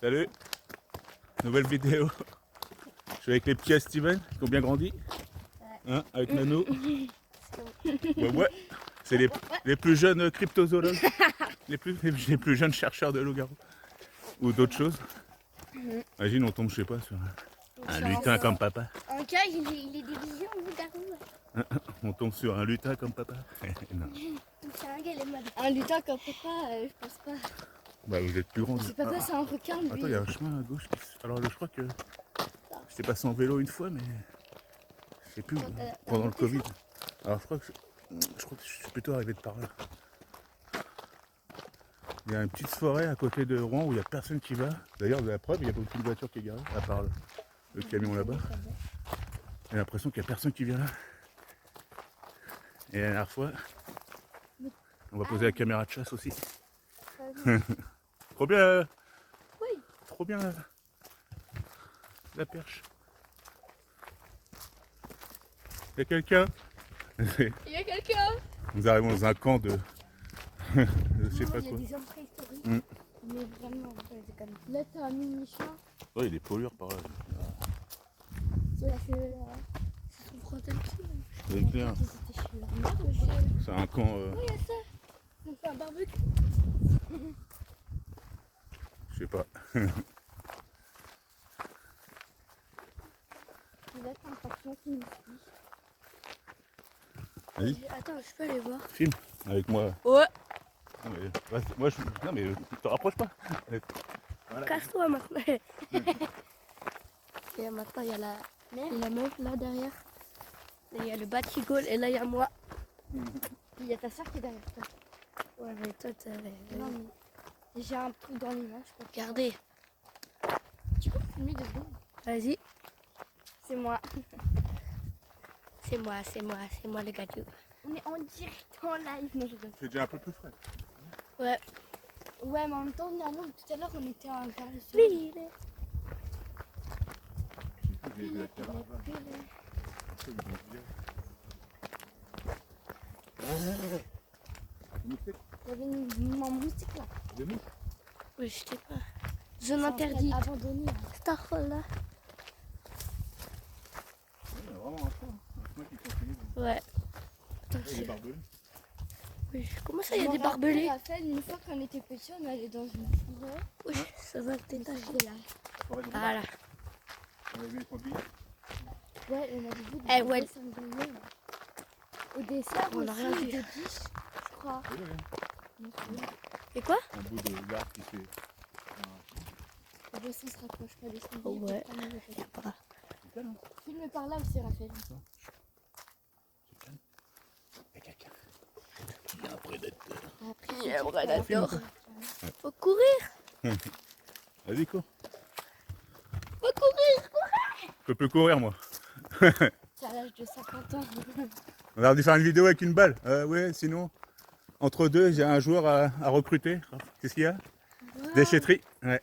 Salut. Nouvelle vidéo. Je suis avec les petits à Steven qui ont bien grandi. Hein, avec Nano. Ouais. C'est les plus jeunes cryptozoologues. les plus jeunes chercheurs de loups-garous. Ou d'autres choses. Imagine on tombe je sais pas sur un lutin comme papa. En cas il est divisé en loup-garou. On tombe sur un lutin comme papa. Non. Un lutin comme papa, je pense pas. Bah vous êtes plus grand. C'est papa, c'est un requin lui. Attends, il y a un chemin à gauche. Alors je crois que j'étais passé en vélo une fois, mais je sais plus, pendant le Covid. Alors je crois que je suis plutôt arrivé de par là. Il y a une petite forêt à côté de Rouen où il n'y a personne qui va. D'ailleurs, de la preuve, il n'y a aucune voiture qui est garée, à part le camion là-bas. J'ai l'impression qu'il n'y a personne qui vient là. Et la dernière fois, on va poser la caméra de chasse aussi. Trop bien. Oui. Trop bien la perche. Il y a quelqu'un. Il y a quelqu'un. Nous arrivons dans un camp de je sais pas Il y a quoi. des hommes préhistoriques. Mais vraiment, c'est comme... Là, t'as un mini-chemin. Oh, il y a des pollueurs par là. C'est son frontal qui C'est clair. C'est un camp. Oui, il y a ça. On fait un barbecue. Je sais pas. Vas-y. Attends, je peux aller voir. Filme avec moi. Ouais. Non mais, non mais te rapproche pas. Voilà. Casse-toi maintenant. Et maintenant, il y a la meuf là derrière. Et il y a le batigol et là, il y a moi. Il y a ta soeur qui est derrière toi. Ouais, mais toi, non, mais j'ai un truc dans l'image. Regardez. Tu peux filmer 2 secondes? Vas-y. C'est moi. C'est moi le gâteau. On est en direct en live. Non, je rigole. C'est déjà un peu plus frais. Ouais. Ouais, mais en même temps, normalement, tout à l'heure, on était en carré sur l'île. Il y avait une moustique là. Des mouches. Oui, je sais pas. Zone interdite. Abandonnée. Starfall là. Il y a vraiment un chemin qui continue. Ouais. Il y a des barbelés. Oui. Comment ça, il y a des barbelés? Une fois qu'on était petit, on allait dans une forêt. Oui, ça va peut-être là. Voilà. On a vu les sangliers. Ouais, on avait vu des sangliers. Au dessert, on a rien vu. Des biches, je crois. Et quoi? Un bout de l'arbre qui fait. La boisson se rapproche pas des sangliers. Ouais, il y a pas. Filme par là aussi, Raphaël. Il y a quelqu'un. Il y a un prédateur. Il y a un prédateur. Faut courir. Vas-y, cours. Faut courir. Je peux courir, moi. C'est à l'âge de 50 ans. On a dû faire une vidéo avec une balle. Ouais, sinon, entre deux, j'ai un joueur à recruter. Qu'est-ce qu'il y a? Déchetterie. Ouais.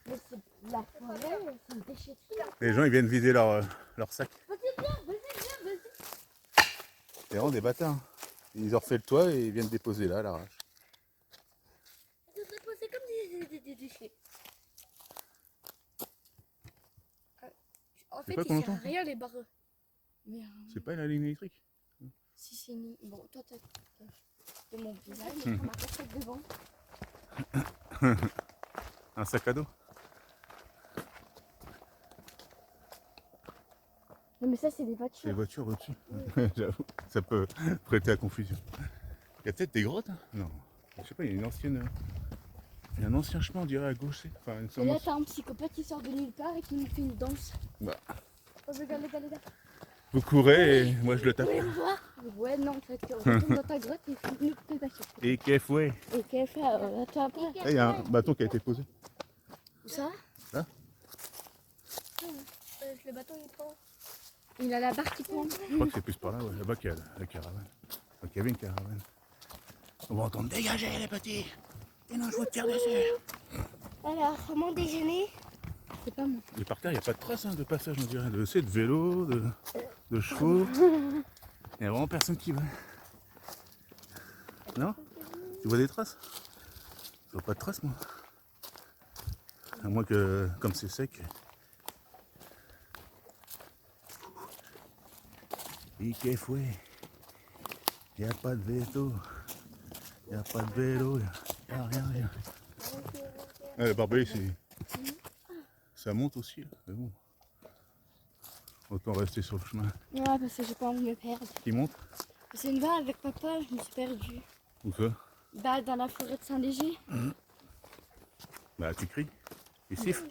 Mais c'est la forêt, c'est une déchetterie. Les gens, ils viennent vider leur sac. Vas-y. C'est vraiment des bâtards. Ils ont refait le toit et ils viennent déposer là, à l'arrache. Ça serait posé comme des déchets. En fait, pas il qu'on sert à entend, rien les barres. Mais C'est pas la ligne électrique. si c'est une... Bon, toi, t'as de mon visage, mais on a pas fait devant. Un sac à dos. Non, mais ça, c'est des C'est voitures. les voitures au-dessus. J'avoue, ça peut prêter à confusion. Il y a peut-être des grottes, hein? Non. Je sais pas, il y a un ancien chemin, on dirait, à gauche. Enfin, Et là, t'as un psychopathe qui sort de nulle part et qui nous fait une danse. Bah. Oh, regarde. Vous courez et moi je le tape. Vous voulez le voir? Ouais, non, en fait, on retourne dans ta grotte et il nous fait passer. Et qu'est-ce ouais. Et qu'est-ce que fait? Attends après. Il y a un bâton qui a été posé. Où ça? Là. Le bâton, il prend. Il a la barre qui prend. Je crois que c'est plus par là, ouais. Là-bas qu'il y a la caravane. Donc, il y avait une caravane. On va entendre dégager les petits. Et non, je vous tire dessus. Alors, comment déjeuner? C'est pas moi. Et par terre, il n'y a pas de traces de passage, on dirait. De vélo, de chevaux. Il n'y a vraiment personne qui va. Non? Tu vois des traces? Je vois pas de traces, moi. À moins que, comme c'est sec. Et qu'est fouet. Il n'y a pas de veto. Il n'y a pas de vélo. Il n'y a rien. Le barbelé, ça monte aussi. Là. Mais bon. Autant rester sur le chemin. Ouais, parce que j'ai pas envie de me perdre. Qui monte? C'est une fois avec papa, je me suis perdue. Où ça? Bah, dans la forêt de Saint-Léger. Bah tu cries. Tu siffles.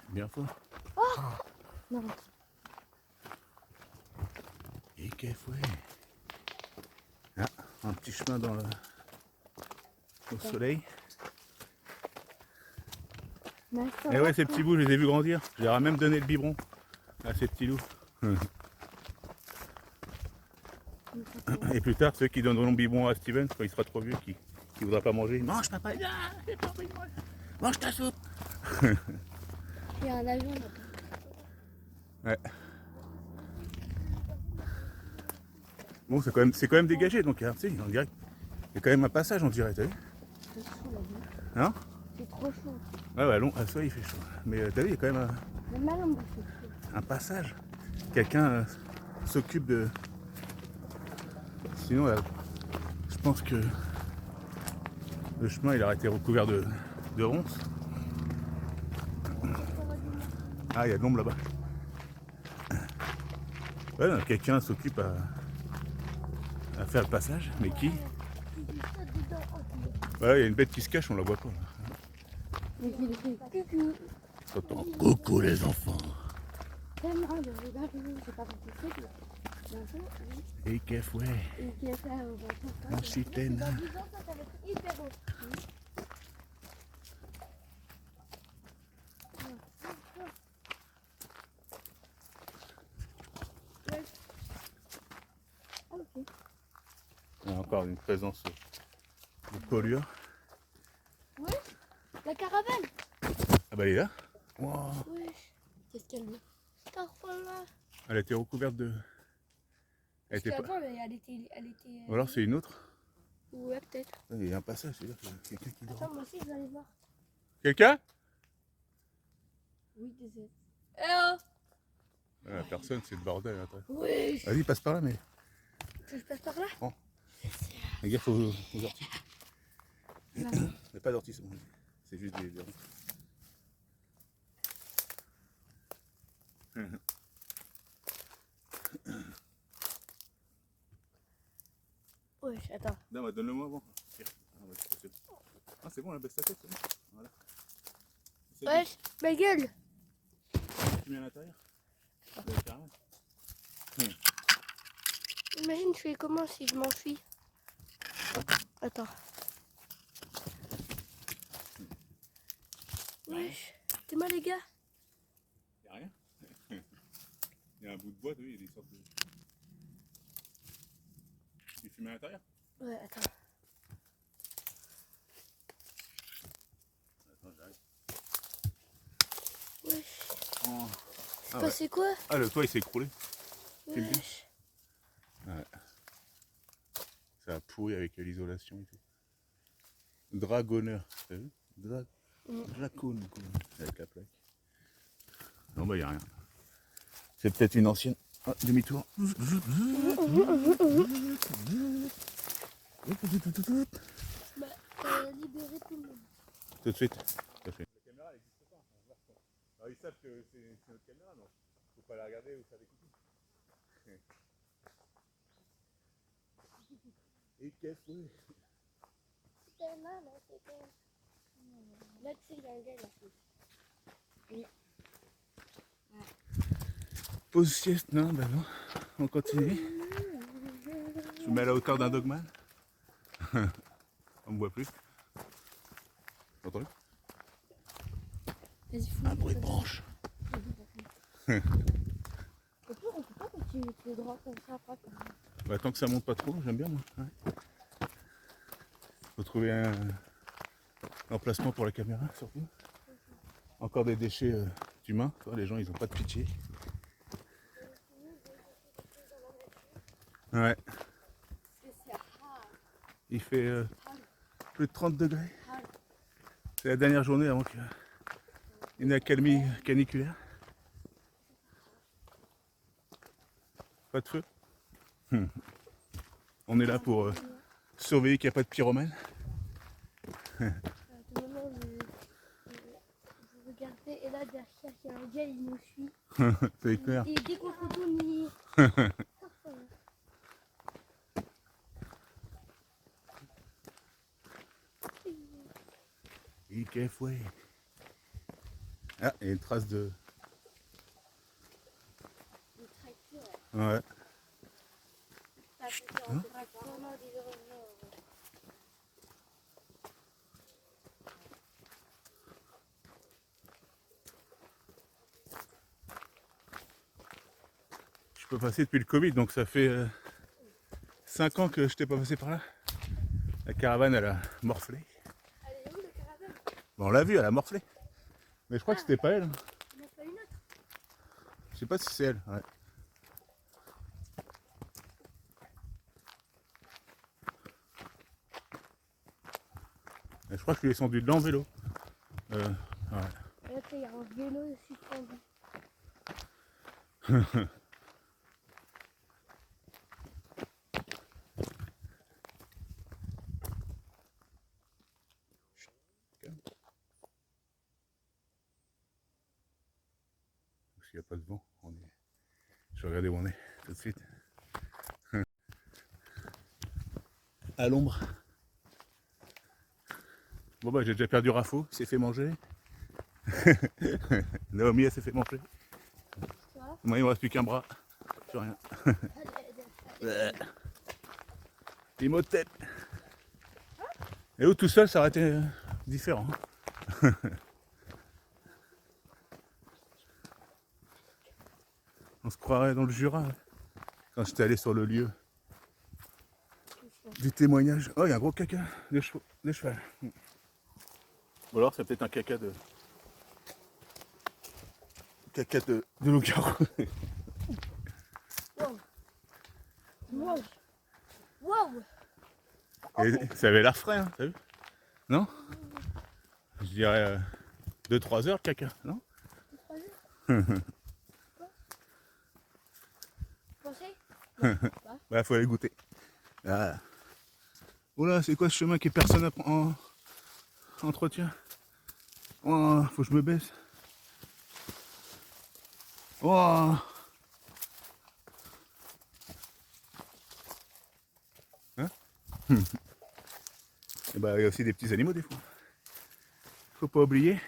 Bien fort. Non. Et qu'est fouet. Ah, un petit chemin dans au soleil. Et ouais, ces petits bouts, je les ai vus grandir. Je leur ai même donné le biberon à ces petits loups. Et plus tard, ceux qui donneront le biberon à Steven, quand il sera trop vieux, qui ne voudra pas manger, mange papa, j'ai pas envie de manger. Mange ta soupe. Il y a un avion là-bas. Ouais. Bon, c'est quand même dégagé, donc tu sais, on dirait qu'il y a quand même un passage, on dirait, t'as vu? C'est chaud là-bas. Hein? C'est trop chaud. Ouais, ouais, long, à soi il fait chaud. Mais t'as vu, il y a quand même Même là, on va faire chaud. un passage. Quelqu'un s'occupe de... Sinon, je pense que le chemin, il aurait été recouvert de ronces. Ah, il y a de l'ombre là-bas. Ouais, non, quelqu'un s'occupe à faire le passage, mais qui? Ouais, il y a une bête qui se cache, on la voit pas. Mais il fait coucou. T'entends coucou les enfants. Tellement de regarder, j'ai pas compris ça. Et qu'est fouet. Et qui a fait au bateau. Un chitaine. Dans 10 ans, ça va être hyper beau. Ah, ok. Il y a encore une présence de pollueurs. Ouais, la caravane. Ah bah elle est là. Wow. Wesh. Qu'est-ce qu'elle veut? Là. Elle a été recouverte de... Elle Parce était pas... qu'avant, elle était. Ou alors c'est une autre. Ouais, peut-être. Il y a un passage, c'est-à-dire qu'il y a quelqu'un qui dort. Attends, moi aussi, je vais aller voir. Quelqu'un? Oui, désolé. Eh oh! Ah, personne, c'est le bordel. Attends. Oui! Vas-y, passe par là, mais... Je passe par là? Fais gaffe aux orties. Non. Il n'y a pas d'orties, c'est juste des ronces. Wesh, attends. Non, bah, donne-le-moi avant. Ah, c'est bon, la baisse ta tête, c'est bon. Voilà. Wesh, ma gueule! Tu mets à l'intérieur. Imagine, je fais comment si je m'enfuis? Attends. Wesh, t'es mal, les gars? Y'a rien. Il y a un bout de bois, il y a des sortes de... Tu fumes à l'intérieur? Ouais, attends. Attends, j'arrive. Wesh. Oh. C'est Ah, passé ouais. quoi? Ah, le toit il s'est écroulé. Wesh. Ouais. Ça a pourri avec l'isolation et tout. Dragonneur, t'as vu? Dracone, avec la plaque. Non, bah, il n'y a rien. C'est peut-être une ancienne. Ah, demi-tour. Bah, libérer tout le monde. Tout de suite. Tout à fait. La caméra n'existe pas. Alors, ils savent que c'est notre caméra, donc faut pas la regarder ou faire des coucous. Et qu'est-ce que C'était mal, hein, c'était. Là, tu sais, il y a un gars là. pause sieste, non, bah non. On continue. Je me mets à la hauteur d'un dogman. On me voit plus. T'as entendu? Vas-y, fous. Un bruit de branche. On peut pas continuer tout droit comme ça après. Bah, tant que ça monte pas trop, j'aime bien moi. Ouais. Faut trouver un emplacement pour la caméra surtout. Encore des déchets humains. Les gens ils ont pas de pitié. Ouais. Il fait plus de 30 degrés. C'est la dernière journée avant que Une accalmie caniculaire. Pas de feu. On est là pour surveiller qu'il n'y a pas de pyromane. À tout moment, vous regardez et là derrière il y a un gars, il nous suit. C'est clair. Et dès qu'on se tourne, il... Il fouet. Ah, il y a une trace de... Le tracteur. Ouais. Hein? Je peux passer depuis le Covid, donc ça fait 5 ans que je t'ai pas passé par là. La caravane, elle a morflé. Elle est où la caravane? Bon, on l'a vu, elle a morflé. Mais je crois que c'était pas elle. Il en a pas une autre. Je sais pas si c'est elle. Ouais. Et je crois que je suis descendu dedans en vélo. Ouais. Et là, il y a un vélo suspendu. S'il n'y a pas de vent, on est... je vais regarder où on est tout de suite. À l'ombre. Bon bah j'ai déjà perdu Rafo, il s'est fait manger. Naomi elle s'est fait manger. Moi il me reste plus qu'un bras. Plus rien. Imhotep. Et où tout seul ça aurait été différent. On se croirait dans le Jura quand j'étais allé sur le lieu du témoignage. Oh il y a un gros caca de cheval. Ou alors c'est peut-être un caca de loup-garou. Wow. Wow. Et ça avait l'air frais, hein, t'as vu? Non? Je dirais 2-3 heures le caca, non? 3 heures. Vous pensez? Bah faut aller goûter. Ah. Oula, c'est quoi ce chemin que personne en entretien? Oh, faut que je me baisse. Oh. Hein? Et bah il y a aussi des petits animaux des fois. Faut pas oublier.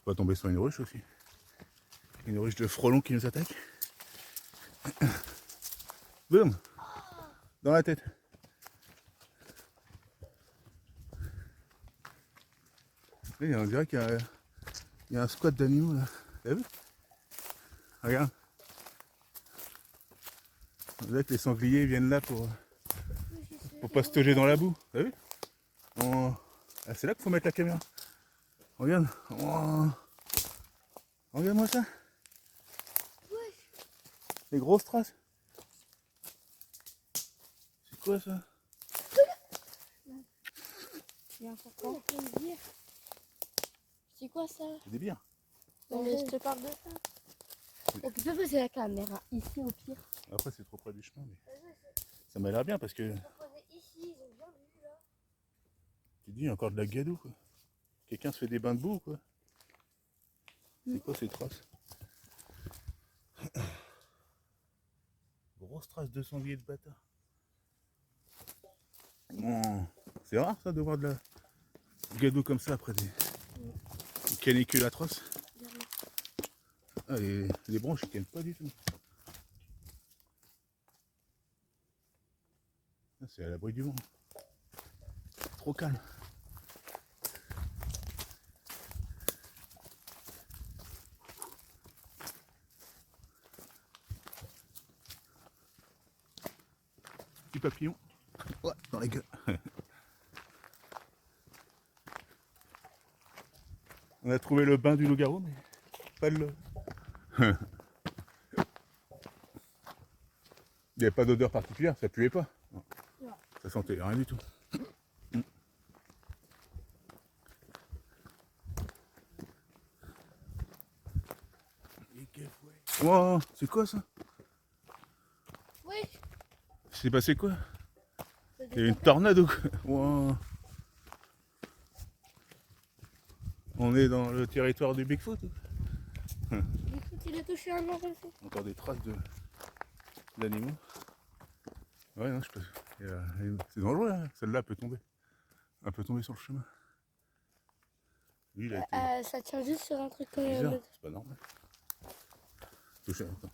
On va tomber sur une ruche aussi. Une ruche de frelons qui nous attaque. Boum! Dans la tête. Oui, on dirait qu'il y a un squat d'animaux là. T'as vu? Regarde. On dirait que les sangliers viennent là pour pastauger dans la boue. T'as vu? Ah, c'est là qu'il faut mettre la caméra. Regarde. Regarde-moi ça. Les grosses traces. C'est quoi ça? C'est important. C'est quoi ça? C'est des bières. Non, mais je te parle de ça. On peut poser la caméra ici au pire. Après c'est trop près du chemin, mais ça m'a l'air bien parce que Ici, ils ont bien vu là. tu dis il y a encore de la gadoue quoi. Quelqu'un se fait des bains de boue quoi. C'est quoi ces traces? Grosse trace de sanglier de bâtard. Bon, c'est rare ça de voir de la gadoue comme ça après des canicules atroces. Ah, les branches ils tiennent pas du tout. Ah, c'est à l'abri du vent. Trop calme. Petit papillon. Ouais, dans la gueule. On a trouvé le bain du loup-garou, mais pas de l'eau. Il n'y avait pas d'odeur particulière, ça puait pas. Non. Non. Ça sentait rien du tout. Wow, c'est quoi ça? Oui. C'est passé quoi? Il y a une tornade ou quoi? Wow. On est dans le territoire du Bigfoot. Bigfoot, il a touché un ange aussi. Encore des traces d'animaux. Ouais, non, je peux. C'est dangereux, hein. Celle-là peut tomber. Elle peut tomber sur le chemin. Lui, il a été Ça tient juste sur un truc bizarre. C'est pas normal. Touché, attends.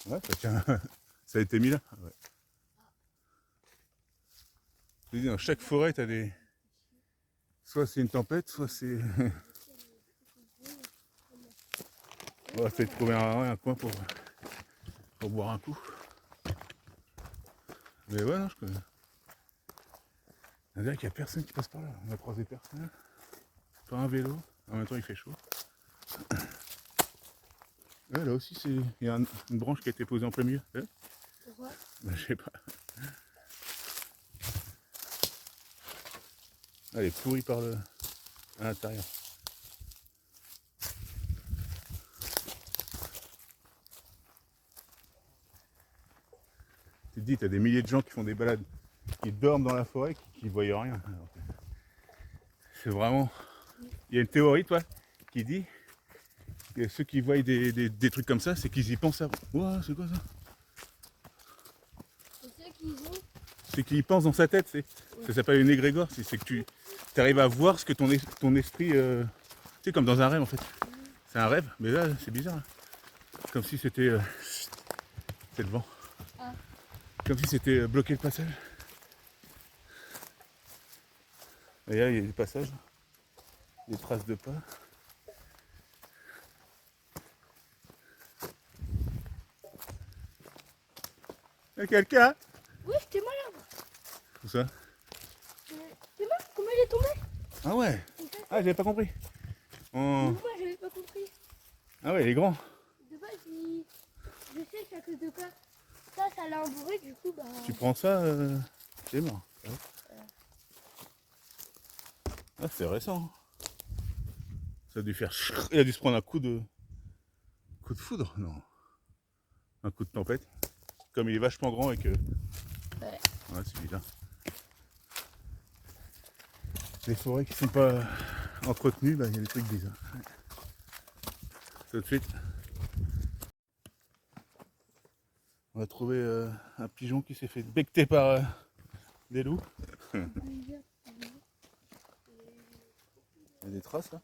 Ouais, ça tient. Ça a été mis là. Ouais. Je te dis, dans chaque forêt, t'as des. Soit c'est une tempête, soit c'est. On va essayer de trouver un coin pour boire un coup. Mais ouais, non, je connais. On dirait qu'il n'y a personne qui passe par là. On a croisé personne. Pas un vélo. En même temps, il fait chaud. Ouais, là aussi, il y a une branche qui a été posée en plein milieu. Ouais. Pourquoi? Ben, je sais pas. Elle est pourrie par à l'intérieur. Tu te dis, t'as des milliers de gens qui font des balades, qui dorment dans la forêt, qui ne voient rien. C'est vraiment... Il y a une théorie, toi, qui dit que ceux qui voient des trucs comme ça, c'est qu'ils y pensent avant. Ouah, c'est quoi ça? C'est ceux qui ont. C'est qu'il pense dans sa tête, ça s'appelle une égrégore, c'est que tu arrives à voir ce que ton esprit, tu sais, comme dans un rêve en fait. C'est un rêve, mais là c'est bizarre. Hein. Comme si c'était, c'est le vent. Ah. Comme si c'était bloqué le passage. Et là il y a des passages, des traces de pas. Il y a quelqu'un? Oui, c'était moi l'arbre. Où ça? C'est moi, comment il est tombé? Ah ouais. Ah j'avais pas compris. Oh. Moi j'avais pas compris. Ah ouais il est grand. De base, je sais que c'est à cause de quoi. Ça l'a embourré, du coup, bah. Tu prends ça, c'est mort. Ouais. Ah c'est récent. Ça a dû faire. Il a dû se prendre un coup de foudre, non. Un coup de tempête. Comme il est vachement grand et que. Ouais. Ouais, c'est bizarre. Les forêts qui sont pas entretenues, bah il y a des trucs bizarres. Ouais. Tout de suite. On va trouver un pigeon qui s'est fait becter par des loups. Il y a des traces là.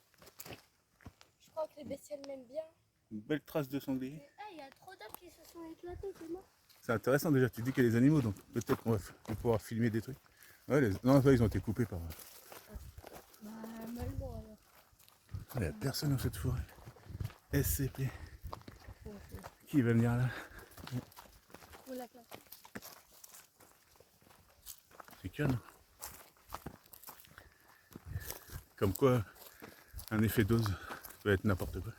Je crois que les bestioles m'aiment bien. Une belle trace de sanglier. Il y a trop d'arbres qui se sont éclatés, c'est moi. C'est intéressant déjà, tu dis qu'il y a des animaux, donc peut-être qu'on va pouvoir filmer des trucs. Ouais, non, ils ont été coupés par. Bah, malheureusement alors. Il n'y a personne dans cette forêt. SCP. Qui va venir là? On la classe. C'est calme. Comme quoi, un effet dose peut être n'importe quoi.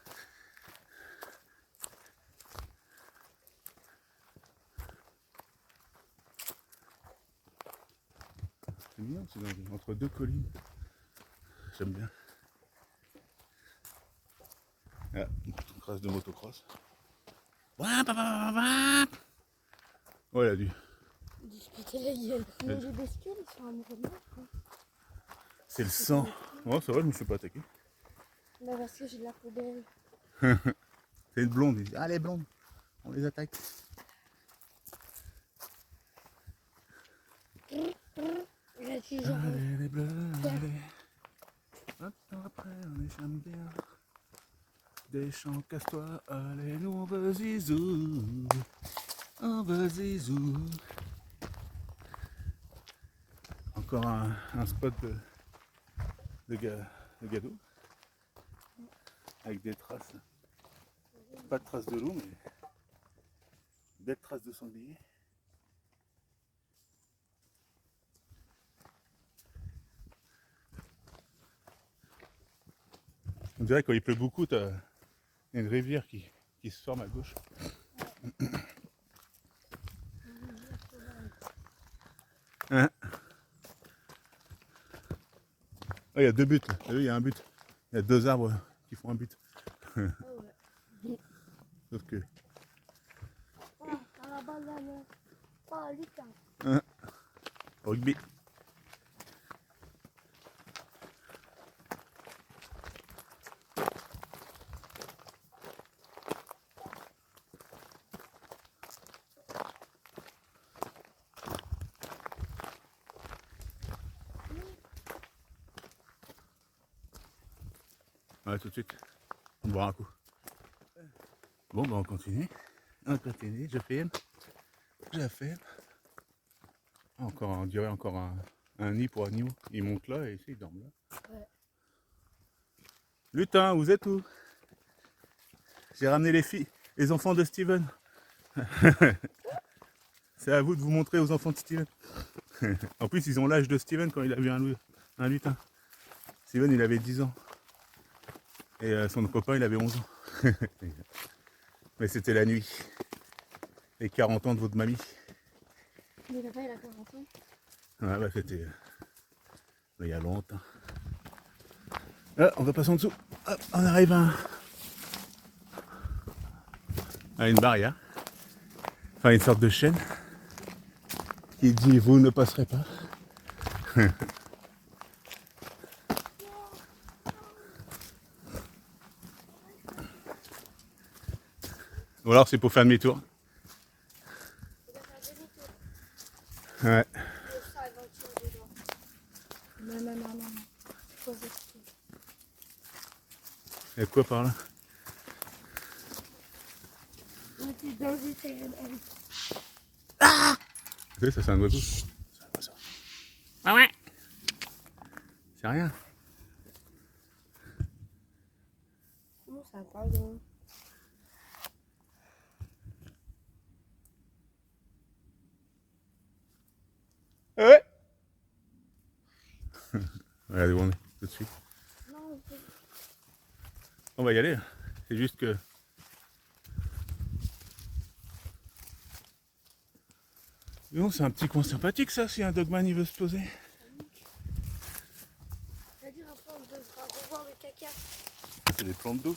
C'est mignon, c'est entre deux collines. J'aime bien. Ah, une trace de motocross. Ouais, il a dû. Discuter la gueule. Mais les bestioles, ils sont amoureux de moi. C'est le sang. Oh, ça va, je me suis pas attaqué. Bah, parce que j'ai de la peau belle. C'est une blonde. Il dit, ah, les blondes, on les attaque. Allez, les bleus, allez. Hop, après, on est jamais bien. Des champs, casse-toi, allez, nous on veut zizou. On veut zizou. Encore un spot de gado. Avec des traces. Pas de traces de loup, mais belles traces de sanglier. On dirait que quand il pleut beaucoup, t'as une rivière qui se forme à gauche. Hein? Oh, il y a 2 buts là. T'as vu, il y a un but. Il y a 2 arbres qui font un but. Sauf que. À la banane. Oh, Lucas. Hein? Rugby. Ouais, tout de suite. On boira un coup. Bon, bah on continue. On continue. Je filme. Je filme. Encore, on dirait encore un nid pour agneau. Ils montent là et ici ils dorment là. Ouais. Lutin, vous êtes où? J'ai ramené les filles, les enfants de Steven. C'est à vous de vous montrer aux enfants de Steven. En plus, ils ont l'âge de Steven quand il a vu un lutin. Steven, il avait 10 ans. Et son copain, il avait 11 ans. Mais c'était la nuit. Les 40 ans de votre mamie. Mais papa, il a 40 ans. Ouais, bah c'était il y a longtemps. Là, on va passer en dessous. Hop, on arrive à une barrière. Enfin, une sorte de chaîne qui dit vous ne passerez pas. Ou alors c'est pour faire demi-tour. Ouais. Non. Faut rester. Il y a quoi par là? On est dans une terrain. Vous savez, ça c'est un oiseau. Ah ouais. C'est rien. Non, ça pas drôle. Ouais. Regardez où on est, tout de suite. Non, On va y aller. C'est juste que. Non, c'est un petit coin sympathique ça, si un dogman il veut se poser. c'est-à-dire après, on devra revoir le caca. C'est des plantes d'eau.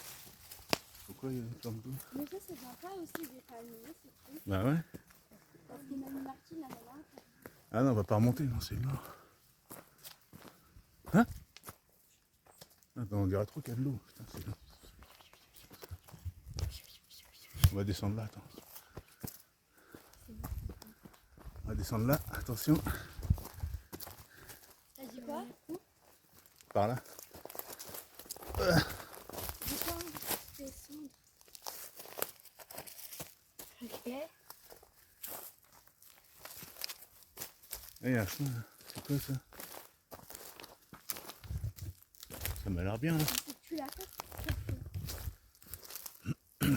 Pourquoi il y a des plantes d'eau? Mais ça, c'est sympa aussi, des palmiers, c'est cool. Bah ouais. Parce que Mamie Martine, elle en a un. Ah non, on va pas remonter, non, c'est mort. Hein? Attends, on dirait trop qu'il y a de l'eau. Putain, c'est long. On va descendre là, attends. On va descendre là, attention. T'as dit quoi? Par là. J'ai pas envie de descendre. Ok. Eh, il y a un chemin là. C'est quoi ça? Ça m'a l'air bien là. C'est que tu l'as fait. De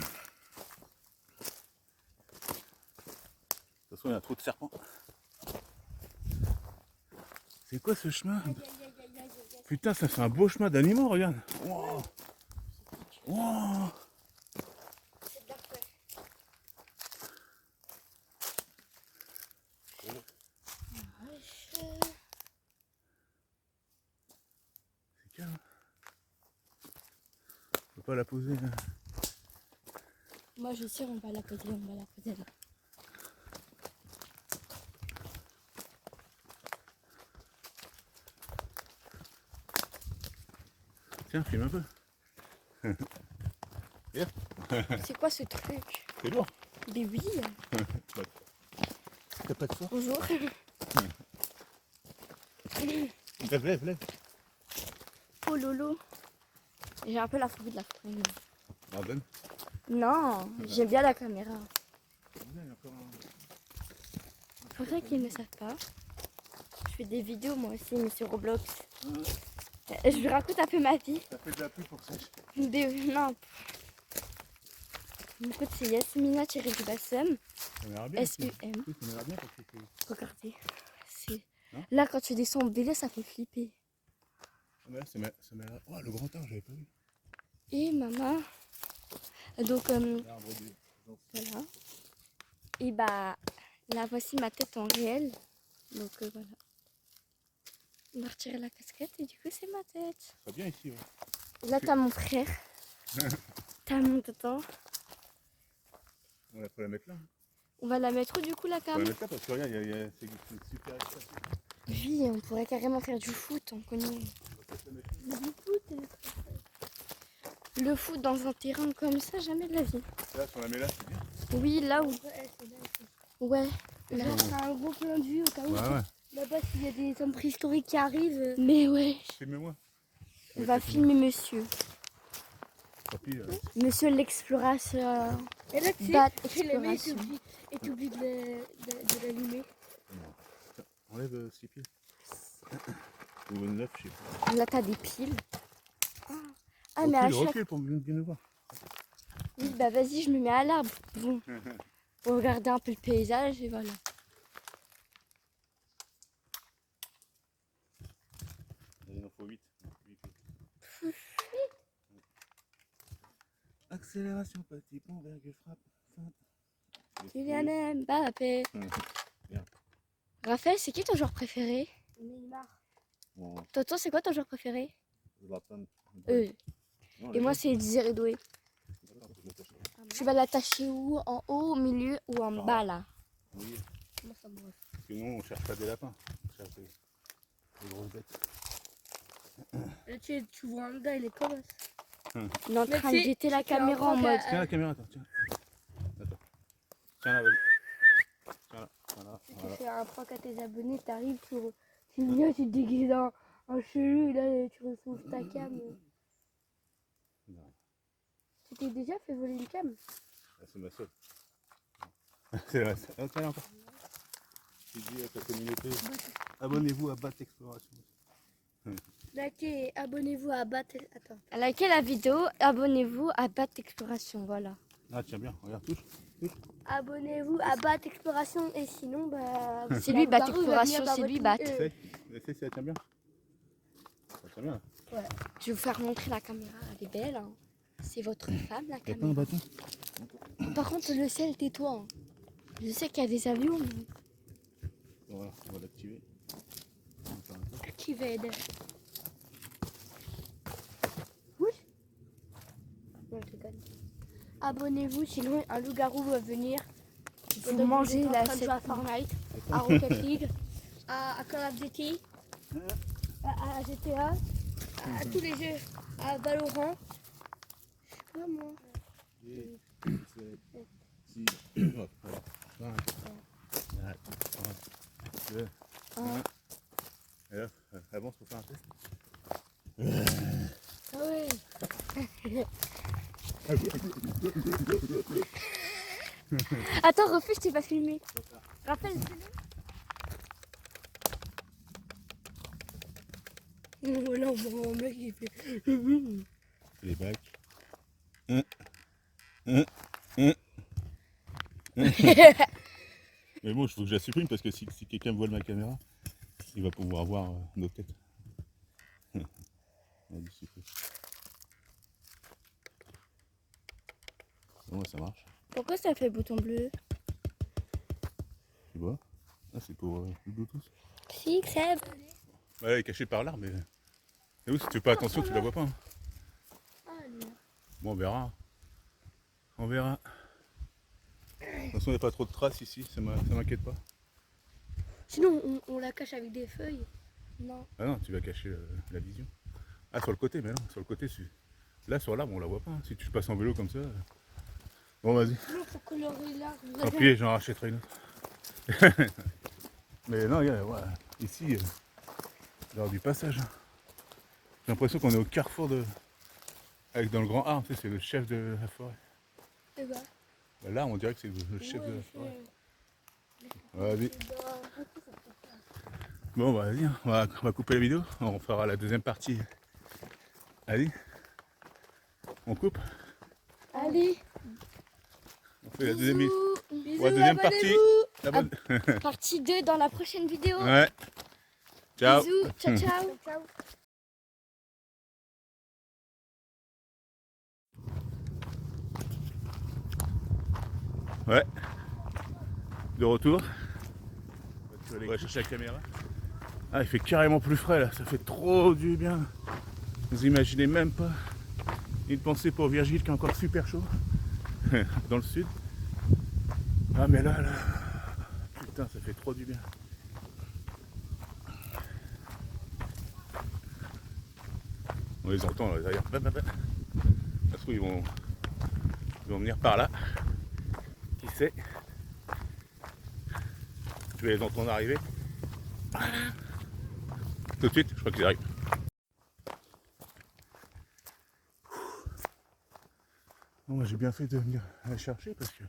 toute façon, il y a trop de serpents. C'est quoi ce chemin? Aïe. Putain, ça fait un beau chemin d'animaux, regarde. Wow. Wow. C'est de la feuille. C'est calme. On peut pas la poser là. Moi, je sais, on va la poser là. Tiens, filme un peu. C'est quoi ce truc? C'est lourd. Des oui. T'as pas de force. Bonjour. Lève. Oh lolo. J'ai un peu la phobie de la fringue. Pardonne. Non, j'aime bien la caméra. Il y a encore un... Pour ceux qui ne savent pas, je fais des vidéos moi aussi, mais sur Roblox. Je lui raconte un peu ma vie. Ça fait de la pub pour ça. Non. Mon code c'est Yasmina-Bassem. Ça m'a l'air bien. S-U-M. Oui, ça m'a l'air bien parce que c'est... Regardez. Non. Là, quand tu descends au délai, ça fait flipper. Ouais, ça m'a l'air... Oh, le grand arbre, j'avais pas vu. et maman. Donc voilà. Et bah là voici ma tête en réel. Donc voilà. On va retirer la casquette et du coup c'est ma tête. Très bien ici, ouais. Là t'as mon frère. T'as mon tonton. On faut la mettre là. On va la mettre où du coup la On va cam? la mettre là parce que regarde, c'est super espace. Oui, on pourrait carrément faire du foot, on connaît. Le foot dans un terrain comme ça, jamais de la vie. Là, si on la met là, c'est bien. Oui, là où. Ouais. Là. C'est un gros plan de vue au cas où. Ouais, ouais. Là-bas, s'il y a des hommes préhistoriques qui arrivent. Mais ouais. Filmez-moi. On va filmer monsieur. Papy, Monsieur l'explorateur. Et là, tu Bat sais, tu les mets exploration. et tu oublies de l'allumer. enlève 6 pieds. Ou 9, je sais pas. Là, t'as des piles. Ah, mais à Recule, chaque. recule pour bien nous voir. Oui, bah vas-y, je me mets à l'arbre. Bon. Pour regarder un peu le paysage et voilà. Il en faut 8. Accélération, petit pont, virgule, frappe, feinte. Kylian Mbappé. Bien. Raphaël, c'est qui ton joueur préféré? Neymar. Bon, Toto, c'est quoi ton joueur préféré? Zlatan. Et moi, c'est Désiré Doué. Tu vas l'attacher où? En haut, au milieu ou en bas là? Oui, Moi, ça me va. parce que nous, on cherche pas des lapins. On cherche des grosses bêtes. Là, tu vois un gars, il est comme ça. Il est en Mais train de c'est- jeter la tu fais un caméra en croc mode. Tiens la caméra, attends, tiens. Attends. Tiens là, vas-y. Tiens là, voilà. Tu Voilà. fais un prank à tes abonnés, t'arrives, tu viens, tu te déguises en chelou, et là, tu retrouves ta cam. Non. Tu t'es déjà fait voler une cam? Ah, c'est ma seule. C'est vrai. Ah, tiens, encore. Tu dis à ta communauté, abonnez-vous à Bat Exploration. Likez, abonnez-vous à Battle. Attends. Likez la vidéo, abonnez-vous à Bat Exploration, voilà. Ah, tiens bien, regarde, touche. Abonnez-vous à Bat Exploration et sinon, bah. C'est lui Bat Garou va Exploration, venir dans c'est lui votre- Bat. Essaye, essaye, ça tient bien. Ça tient bien. Je vais vous faire montrer la caméra, elle est belle. Hein. C'est votre femme la Y'a pas un caméra. bâton? Par contre, le ciel, tais-toi. Hein. Je sais qu'il y a des avions, mais. Bon, voilà, on va l'activer. On va faire un peu. Qui va aider? Non, je rigole. Abonnez-vous, sinon un loup-garou va venir. Vous mangez la cette... cette. à Fortnite, à Rocket League, à Call of Duty, à GTA, à tous les jeux, à Valorant. Je sais pas moi. 10, 7, 6, voilà. 5, 4, 3, 2, 1. Et là, avance pour faire un test. Ah ouais. Attends, refuse, je t'ai pas filmé. Raphaël, Voilà, on voit un mec qui fait. Les bacs. Mais bon, il faut que je la supprime parce que si quelqu'un vole ma caméra, il va pouvoir voir nos têtes. Vas-y, supprime. Bon, ça marche. pourquoi ça fait bouton bleu? Tu vois? Ah, c'est pour le Bluetooth. Si, Seb. Ouais, elle est cachée par l'arbre, mais. Et oui, si tu fais pas attention, tu la vois pas. Hein. Ah, lui. Bon, on verra. On verra. De toute façon, il n'y a pas trop de traces ici, ça m'inquiète pas. Sinon, on la cache avec des feuilles. Non. Ah non, tu vas cacher la vision. Ah, sur le côté, mais non, sur le côté, là, sur l'arbre, on la voit pas. Hein. Si tu passes en vélo comme ça. Bon, vas-y. Sinon, faut colorer l'arbre. Tant pis, j'en rachèterai une autre. Mais non, regarde, voilà. Ici, lors du passage. Hein. J'ai l'impression qu'on est au carrefour de. Avec dans le grand arbre, tu sais, c'est le chef de la forêt. Eh ben, Bah, là, on dirait que c'est le chef de la forêt. Vas-y. Bon, bah, vas-y, hein. on va couper la vidéo. On fera la deuxième partie. Allez. On coupe. allez. On fait la deuxième, Bisous, ouais, deuxième partie. abonnez-vous. Partie 2 dans la prochaine vidéo. Ouais. Ciao. Bisous, ciao ciao. Ciao. Ouais. De retour. On va chercher la caméra. Ah, il fait carrément plus frais là, ça fait trop du bien. Vous imaginez même pas. Une pensée pour Virgile qui est encore super chaud. Dans le sud. Ah mais là, putain, ça fait trop du bien. On les entend là derrière. Ça se trouve, ils vont venir par là. Qui sait? Je vais les entendre arriver. Tout de suite, je crois qu'ils arrivent. Bon, moi, j'ai bien fait de venir la chercher parce que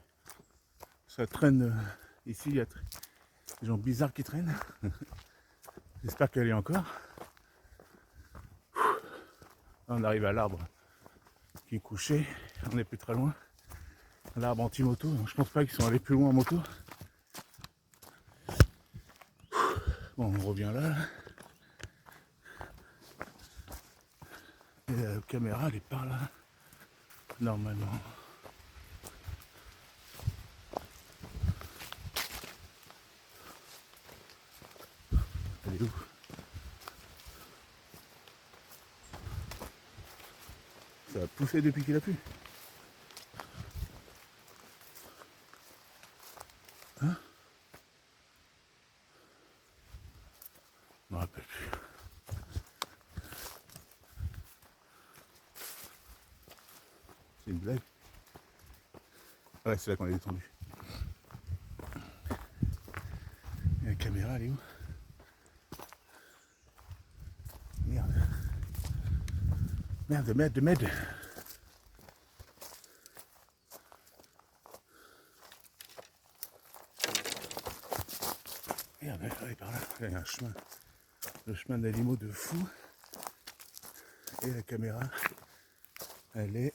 ça traîne ici, il y a des gens bizarres qui traînent. J'espère qu'elle est encore. Là, on arrive à l'arbre qui est couché, on n'est plus très loin. L'arbre anti-moto, donc je pense pas qu'ils sont allés plus loin en moto. Bon, on revient là. Et la caméra, elle est par là, normalement. Elle est où? Ça a poussé depuis qu'il a plu. Hein? Je me rappelle plus. C'est une blague. Ouais, c'est là qu'on est descendu. Et la caméra, elle est où? Merde. Merde. Merde, elle est par là. Il y a un chemin. Le chemin d'animaux de fou. Et la caméra, elle est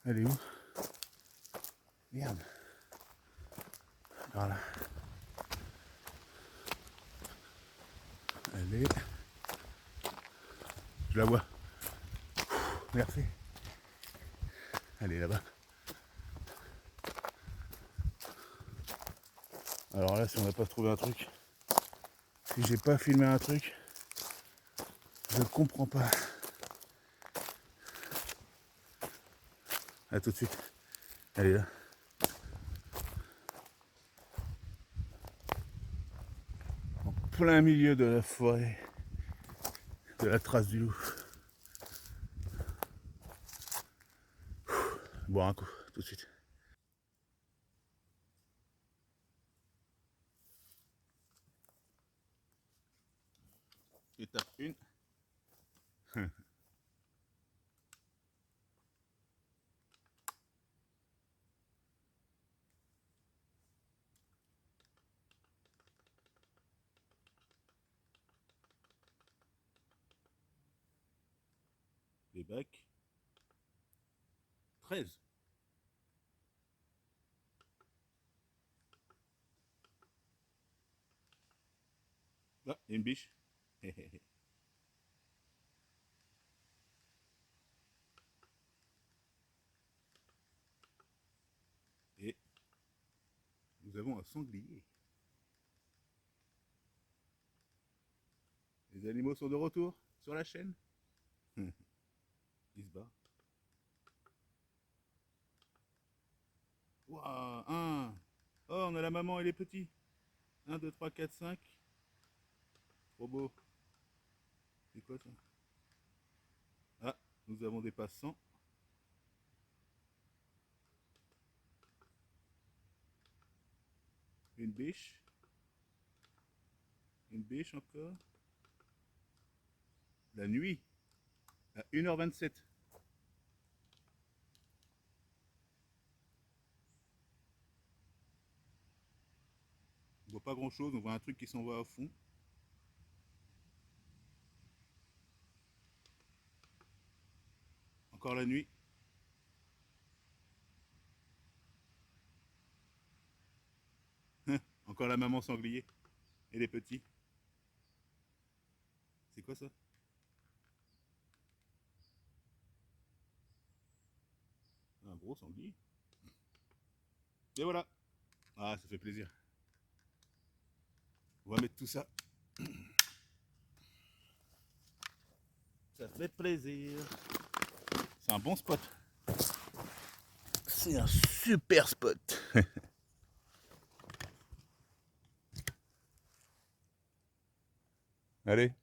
où? Merde. Voilà. Elle est... Je la vois. Merci. Elle est là-bas. Alors là, si on n'a pas trouvé un truc, si j'ai pas filmé un truc, je comprends pas. A tout de suite. Elle est là. En plein milieu de la forêt, de la trace du loup. Boire un coup, tout de suite. Étape 1. Les bacs. 13. Ah, il y a une biche. Et nous avons un sanglier. Les animaux sont de retour sur la chaîne. Il se bat. Waouh, un. Oh, on a la maman et les petits. 1, 2, 3, 4, 5. Trop beau. C'est quoi ça? Ah, nous avons des passants. Une biche. Une biche encore. La nuit. À 1h27. On voit pas grand chose, on voit un truc qui s'en va à fond. Encore la nuit. Encore la maman sanglier. Et les petits. C'est quoi ça? gros sanglier. Et voilà. Ah, ça fait plaisir. On va mettre tout ça. Ça fait plaisir. C'est un bon spot. C'est un super spot. Allez.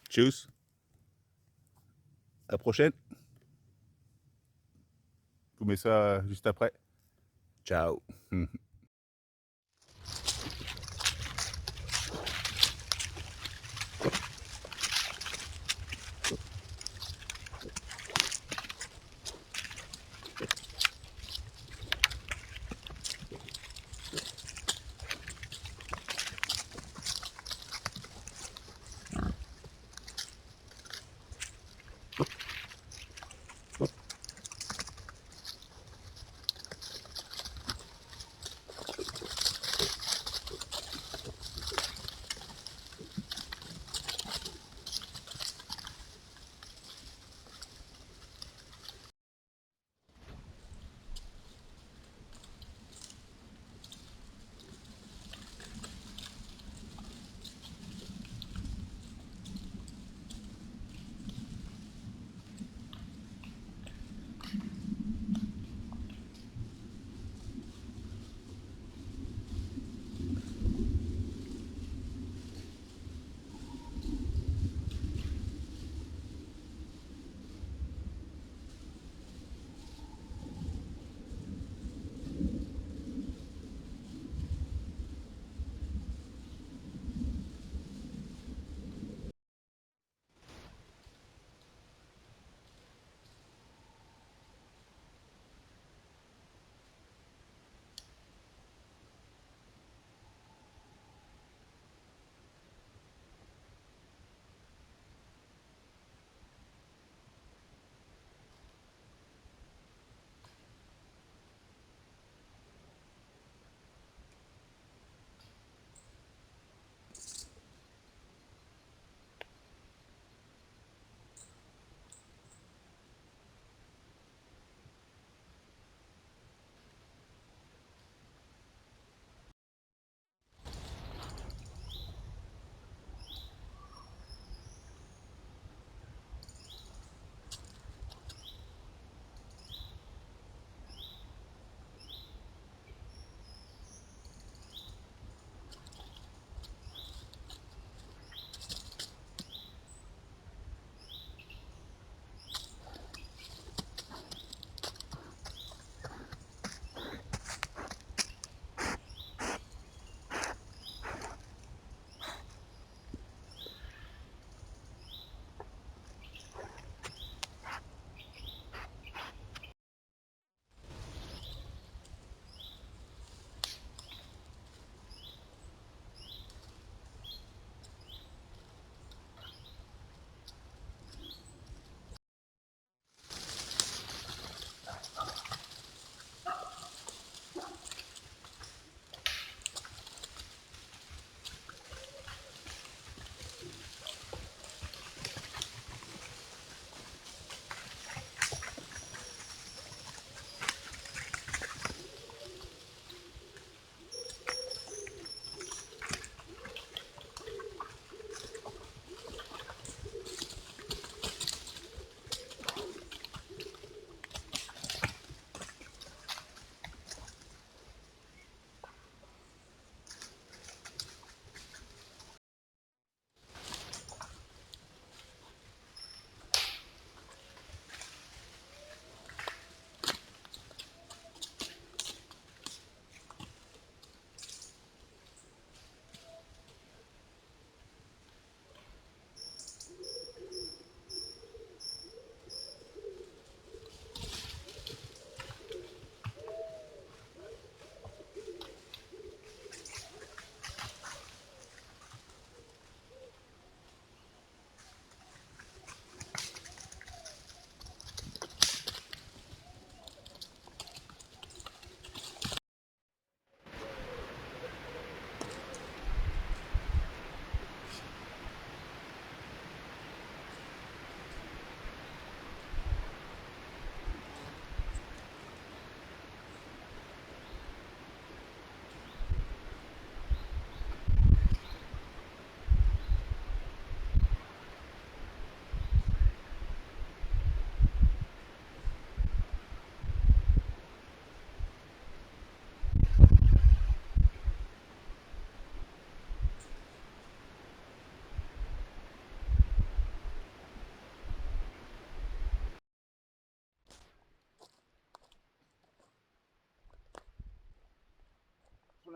Tchuss. À la prochaine. Je vous mets ça juste après. Ciao.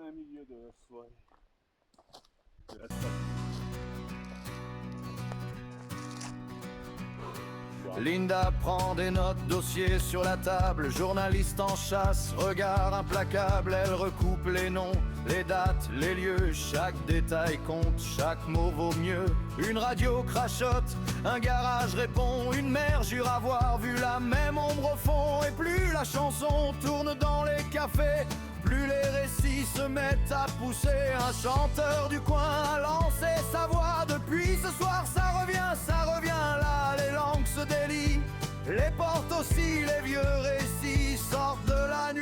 plein milieu de la soirée. De la soirée. Linda prend des notes, dossier sur la table, journaliste en chasse, regard implacable, elle recoupe les noms, les dates, les lieux, chaque détail compte, chaque mot vaut mieux. Une radio crachote, un garage répond, une mère jure avoir vu la même ombre au fond. Et plus la chanson tourne dans les cafés, plus les récits se mettent à pousser. Un chanteur du coin a lancé sa voix, depuis ce soir ça revient là, les langues se délient, les portes aussi, les vieux récits sortent de la nuit.